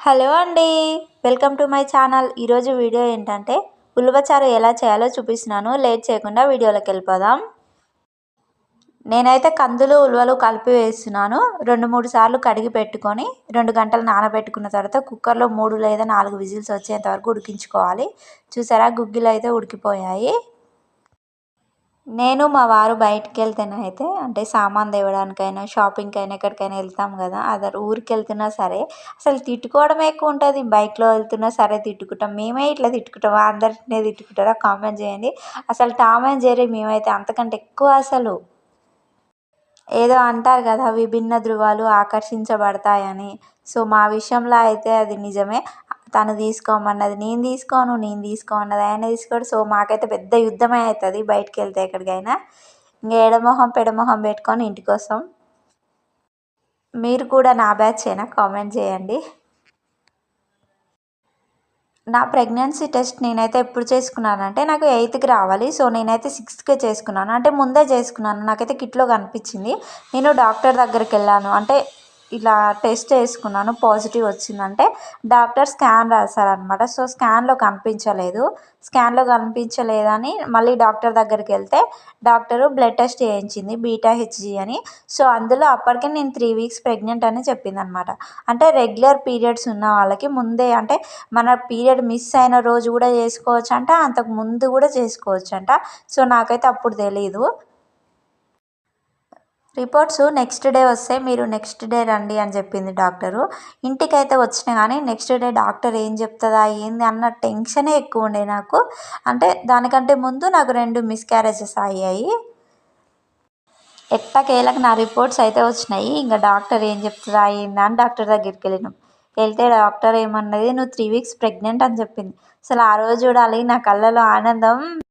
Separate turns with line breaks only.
Hello అండి. Welcome to my channel. ఈరోజు video ఏంటంటే ఉలవచారు ఎలా చేయాలో చూపిస్తున్నాను. లేట్ చేయకుండా వీడియోలోకి వెళ్ళిపోదాం. నేనైతే కందులు ఉలవలు కలిపి వేస్తున్నాను. 2-3 సార్లు కడిగి పెట్టుకొని 2 గంటలు నానబెట్టుకున్న తర్వాత కుక్కర్లో 3 లేదా 4 విజిల్స్ వచ్చేంత వరకు ఉడికించుకోవాలి. చూసారా, గుగ్గిలు అయితే ఉడికిపోయాయి. నేను మా వారు బయటికెళ్తేనైతే అంటే సామాను తేవడానికైనా, షాపింగ్‌కైనా ఎక్కడికైనా వెళ్తాం కదా! ఊరికెళ్తున్నా సరే అసలు తిట్టుకోవడమే ఎక్కువుంటది. బైక్‌లో వెళ్తున్నా సరే తిట్టుకుంటాం. మేమే ఇట్లా తిట్టుకుంటామా? అందరినే తిట్టుకుంటారా? కామెంట్ చేయండి. అసలు టామ్ అండ్ జెర్రీ మేమైతే అంతకంటే ఎక్కువ అసలు. ఏదో అంటారు కదా, విభిన్న ధృవాలు ఆకర్షించబడతాయని. సో, మా విషయంలో అయితే అది నిజమే. తను తీసుకోమన్నది నేను తీసుకోను, నేను తీసుకోమన్నది ఆయన తీసుకోడు. సో, మాకైతే పెద్ద యుద్ధమే అవుతుంది బయటికెళ్తే ఎక్కడికైనా. ఇంక ఎడమొహం పెడమొహం పెట్టుకొని ఇంటికొస్తాం. మీరు కూడా నా బ్యాచేనా? కామెంట్ చేయండి. నా ప్రెగ్నెన్సీ టెస్ట్ నేనైతే ఎప్పుడు చేసుకున్నానంటే నాకు 8థ్‌కి రావాలి. సో, నేనైతే 6థ్‌కే చేసుకున్నాను. అంటే ముందే చేసుకున్నాను. నాకైతే కిట్‌లో కనిపించింది. నేను డాక్టర్ దగ్గరికెళ్ళాను. అంటే ఇలా టెస్ట్ చేసుకున్నాను. పాజిటివ్ వచ్చిందంటే డాక్టర్ స్కాన్ రాశారనమాట. సో, స్కాన్‌లో కనిపించలేదని మళ్ళీ డాక్టర్ దగ్గరికెళ్తే డాక్టరు బ్లడ్ టెస్ట్ చేయించింది, బీటా హెచ్‌జీ అని. సో, అందులో అప్పటికే నేను 3 వీక్స్ ప్రెగ్నెంట్ అని చెప్పిందనమాట. అంటే రెగ్యులర్ పీరియడ్స్ ఉన్న వాళ్ళకి ముందే అంటే మన పీరియడ్ మిస్ అయిన రోజు కూడా చేసుకోవచ్చంట, అంతకు ముందు కూడా చేసుకోవచ్చంట. సో, నాకైతే అప్పుడు తెలీదు. రిపోర్ట్స్ నెక్స్ట్ డే వస్తాయి, మీరు నెక్స్ట్ డే రండి అని చెప్పింది డాక్టరు. ఇంటికైతే వచ్చినా కానీ నెక్స్ట్ డే డాక్టర్ ఏం చెప్తుందా ఏంది అన్న టెన్షనే ఎక్కువ ఉండే నాకు. అంటే దానికంటే ముందు నాకు 2 మిస్‌క్యారేజెస్ అయ్యాయి. ఎట్టకేలకు నా రిపోర్ట్స్ అయితే వచ్చినాయి. ఇంక డాక్టర్ ఏం చెప్తుందా ఏందా అని డాక్టర్ దగ్గరికి వెళ్ళినాం. వెళ్తే డాక్టర్ ఏమన్నది, "నువ్వు 3 వీక్స్ ప్రెగ్నెంట్" అని చెప్పింది. అసలు ఆ రోజు చూడాలి నా కళ్ళలో ఆనందం